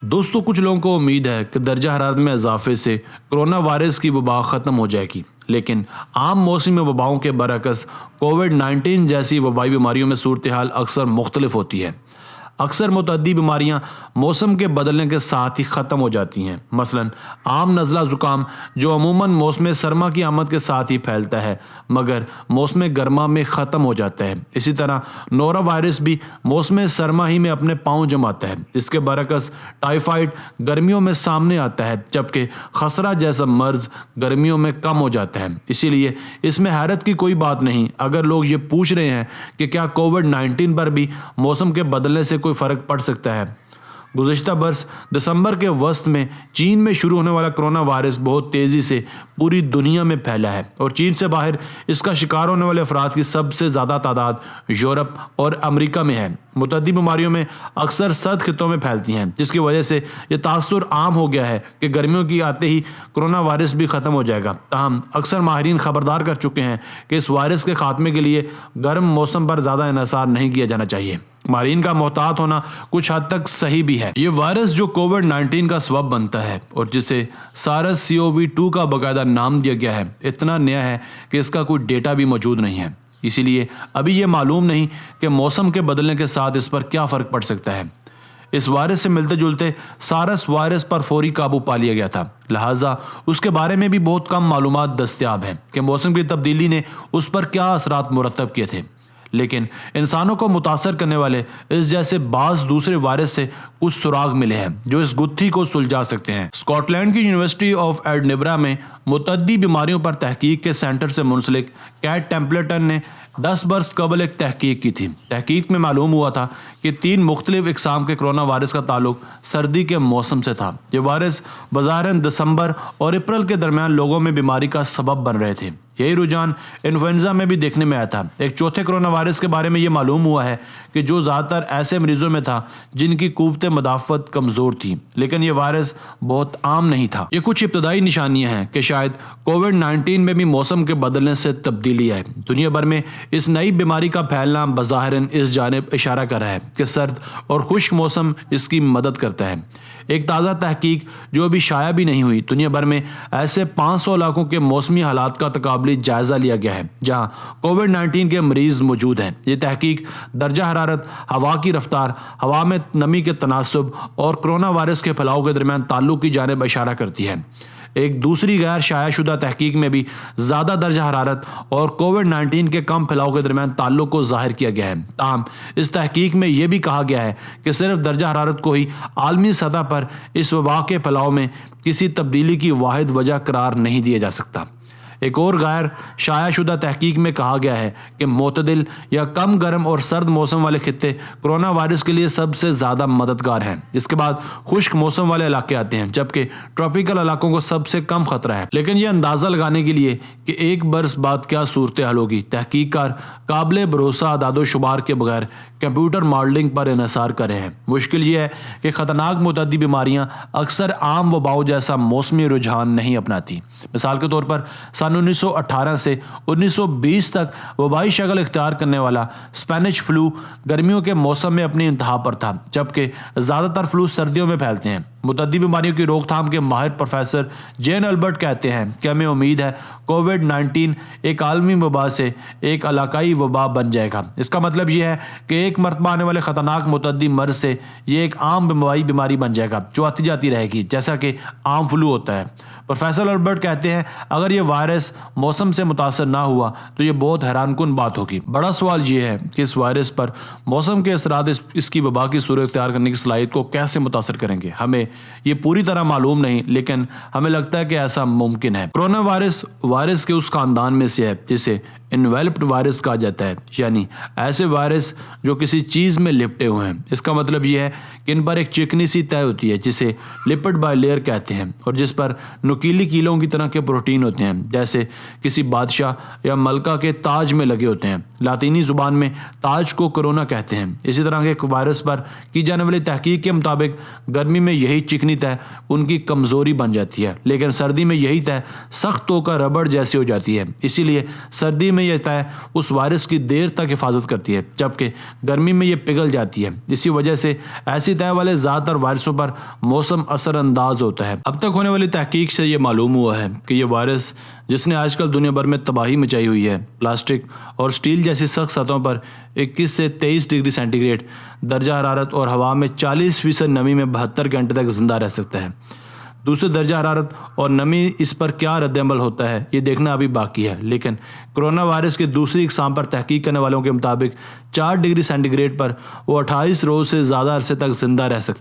دوستوں کچھ لوگوں کو امید ہے کہ درجہ حرارت میں اضافے سے کرونا وائرس کی وبا ختم ہو جائے گی، لیکن عام موسمی وباؤں کے برعکس کووڈ-19 جیسی وبائی بیماریوں میں صورتحال اکثر مختلف ہوتی ہے۔ اکثر متعدی بیماریاں موسم کے بدلنے کے ساتھ ہی ختم ہو جاتی ہیں۔ مثلاً عام نزلہ زکام جو عموماً موسم سرما کی آمد کے ساتھ ہی پھیلتا ہے مگر موسم گرما میں ختم ہو جاتا ہے۔ اسی طرح نورا وائرس بھی موسم سرما ہی میں اپنے پاؤں جماتا ہے۔ اس کے برعکس ٹائیفائڈ گرمیوں میں سامنے آتا ہے جبکہ خسرہ جیسا مرض گرمیوں میں کم ہو جاتا ہے۔ اسی لیے اس میں حیرت کی کوئی بات نہیں اگر لوگ یہ پوچھ رہے ہیں کہ کیا کووڈ-19 پر بھی موسم کے بدلنے سے کوئی فرق پڑ سکتا ہے۔ گزشتہ برس دسمبر کے وسط میں چین میں شروع ہونے والا کرونا وائرس بہت تیزی سے پوری دنیا میں پھیلا ہے اور چین سے باہر اس کا شکار ہونے والے افراد کی سب سے زیادہ تعداد یورپ اور امریکہ میں ہے۔ متعدی بیماریوں میں اکثر سرد خطوں میں پھیلتی ہیں جس کی وجہ سے یہ تاثر عام ہو گیا ہے کہ گرمیوں کی آتے ہی کرونا وائرس بھی ختم ہو جائے گا۔ تاہم اکثر ماہرین خبردار کر چکے ہیں کہ اس وائرس کے خاتمے کے لیے گرم موسم پر زیادہ انحصار نہیں کیا جانا چاہیے۔ ماہرین کا محتاط ہونا کچھ حد تک صحیح بھی ہے۔ یہ وائرس جو کووڈ-19 کا سبب بنتا ہے اور جسے SARS-CoV-2 کا باقاعدہ نام دیا گیا ہے اتنا نیا ہے کہ اس کا کوئی ڈیٹا بھی موجود نہیں ہے، اسی لیے ابھی یہ معلوم نہیں کہ موسم کے بدلنے کے ساتھ اس پر کیا فرق پڑ سکتا ہے۔ اس وائرس سے ملتے جلتے سارس وائرس پر فوری قابو پا لیا گیا تھا، لہٰذا اس کے بارے میں بھی بہت کم معلومات دستیاب ہیں کہ موسم کی تبدیلی نے اس پر کیا اثرات مرتب کیے تھے، لیکن انسانوں کو متاثر کرنے والے اس جیسے بعض دوسرے وائرس سے کچھ سراغ ملے ہیں جو اس گتھی کو سلجھا سکتے ہیں۔ اسکاٹ لینڈ کی یونیورسٹی آف ایڈنبرا میں متعدی بیماریوں پر تحقیق کے سینٹر سے منسلک کیٹ ٹیمپلٹن نے 10 برس قبل ایک تحقیق کی تھی۔ تحقیق میں معلوم ہوا تھا کہ 3 مختلف اقسام کے کرونا وائرس کا تعلق سردی کے موسم سے تھا۔ یہ وائرس بظاہراً دسمبر اور اپریل کے درمیان لوگوں میں بیماری کا سبب بن رہے تھے۔ یہی رجحان انفلوئنزا میں بھی دیکھنے میں آیا تھا۔ ایک چوتھے کرونا وائرس کے بارے میں یہ معلوم ہوا ہے کہ جو زیادہ تر ایسے مریضوں میں تھا جن کی قوت مدافعت کمزور تھی، لیکن یہ وائرس بہت عام نہیں تھا۔ یہ کچھ ابتدائی نشانیاں ہیں کہ شاید کووڈ-19 میں بھی موسم کے بدلنے سے تبدیلی ہے۔ دنیا بھر میں اس نئی بیماری کا پھیلنا بظاہراً اس جانب اشارہ کر رہا ہے کہ سرد اور خشک موسم اس کی مدد کرتا ہے۔ ایک تازہ تحقیق جو ابھی شائع بھی نہیں ہوئی، دنیا بھر میں ایسے 500 علاقوں کے موسمی حالات کا تقابلی جائزہ لیا گیا ہے جہاں کووڈ-19 کے مریض موجود ہیں۔ یہ تحقیق درجہ حرارت، ہوا کی رفتار، ہوا میں نمی کے تناسب اور کرونا وائرس کے پھیلاؤ کے درمیان تعلق کی جانب اشارہ کرتی ہے۔ ایک دوسری غیر شائع شدہ تحقیق میں بھی زیادہ درجہ حرارت اور کووڈ-19 کے کم پھیلاؤ کے درمیان تعلق کو ظاہر کیا گیا ہے۔ تاہم اس تحقیق میں یہ بھی کہا گیا ہے کہ صرف درجہ حرارت کو ہی عالمی سطح پر اس وبا کے پھیلاؤ میں کسی تبدیلی کی واحد وجہ قرار نہیں دیا جا سکتا۔ ایک اور غیر شائع شدہ تحقیق میں کہا گیا ہے کہ معتدل یا کم گرم اور سرد موسم والے خطے کرونا وائرس کے لیے سب سے زیادہ مددگار ہیں۔ اس کے بعد خشک موسم والے علاقے آتے ہیں جبکہ ٹراپیکل علاقوں کو سب سے کم خطرہ ہے۔ لیکن یہ اندازہ لگانے کے لیے کہ ایک برس بعد کیا صورتحال ہوگی، تحقیق کار قابل بھروسہ اعداد و شمار کے بغیر کمپیوٹر ماڈلنگ پر انحصار کر رہے ہیں۔ مشکل یہ ہے کہ خطرناک متعدی بیماریاں اکثر عام وباؤں جیسا موسمی رجحان نہیں اپناتی۔ مثال کے طور پر سن 1918 سے 1920 تک وبائی شکل اختیار کرنے والا اسپینش فلو گرمیوں کے موسم میں اپنی انتہا پر تھا جبکہ زیادہ تر فلو سردیوں میں پھیلتے ہیں۔ متعدی بیماریوں کی روک تھام کے ماہر پروفیسر جین البرٹ کہتے ہیں کہ ہمیں امید ہے کووڈ-19 ایک عالمی وبا سے ایک علاقائی وبا بن جائے گا۔ اس کا مطلب یہ ہے کہ ایک مرتبہ آنے والے خطرناک متعدی مرض سے یہ ایک عام وبائی بیماری بن جائے گا جو آتی جاتی رہے گی جیسا کہ عام فلو ہوتا ہے۔ پروفیسر البرٹ کہتے ہیں اگر یہ وائرس موسم سے متاثر نہ ہوا تو یہ بہت حیران کن بات ہوگی۔ بڑا سوال یہ ہے کہ اس وائرس پر موسم کے اثرات اس کی وبا کی صورت اختیار کرنے کی صلاحیت کو کیسے متاثر کریں گے۔ ہمیں یہ پوری طرح معلوم نہیں لیکن ہمیں لگتا ہے کہ ایسا ممکن ہے۔ کرونا وائرس کے اس خاندان میں سے ہے جسے انویلپڈ وائرس کہا جاتا ہے، یعنی ایسے وائرس جو کسی چیز میں لپٹے ہوئے ہیں۔ اس کا مطلب یہ ہے کہ ان پر ایک چکنی سی طے ہوتی ہے جسے لپڈ بائی لیئر کہتے ہیں اور جس پر نکیلی کیلوں کی طرح کے پروٹین ہوتے ہیں جیسے کسی بادشاہ یا ملکہ کے تاج میں لگے ہوتے ہیں۔ لاطینی زبان میں تاج کو کرونا کہتے ہیں۔ اسی طرح کے وائرس پر کی جانے والی تحقیق کے مطابق گرمی میں یہی چکنی طے ان کی کمزوری بن جاتی ہے لیکن سردی میں یہی طے سخت ہو کر ربڑ جیسی ہو جاتی ہے۔ اسی لیے سردی میں یہ طے اس وائرس کی دیر تک حفاظت کرتی ہے، جبکہ گرمی میں یہ پگھل جاتی ہے۔ اسی وجہ سے ایسی طے والے زیادہ تر وائرسوں پر موسم اثر انداز ہوتا ہے۔ اب تک ہونے والی تحقیق سے یہ معلوم ہوا ہے کہ یہ وائرس، جس نے آج کل دنیا بھر میں تباہی مچائی ہوئی ہے، پلاسٹک اور سٹیل جیسی سخت سطحوں پر 21 سے 23 ڈگری سینٹی گریڈ درجہ حرارت اور ہوا میں 40% نمی میں 72 گھنٹے تک زندہ رہ سکتا ہے۔ دوسرے درجہ حرارت اور نمی اس پر کیا رد عمل ہوتا ہے یہ دیکھنا ابھی باقی ہے، لیکن کرونا وائرس کی دوسری اقسام پر تحقیق کرنے والوں کے مطابق 4 ڈگری سینٹی گریڈ پر وہ 28 روز سے زیادہ عرصے تک زندہ رہ سکتی ہے۔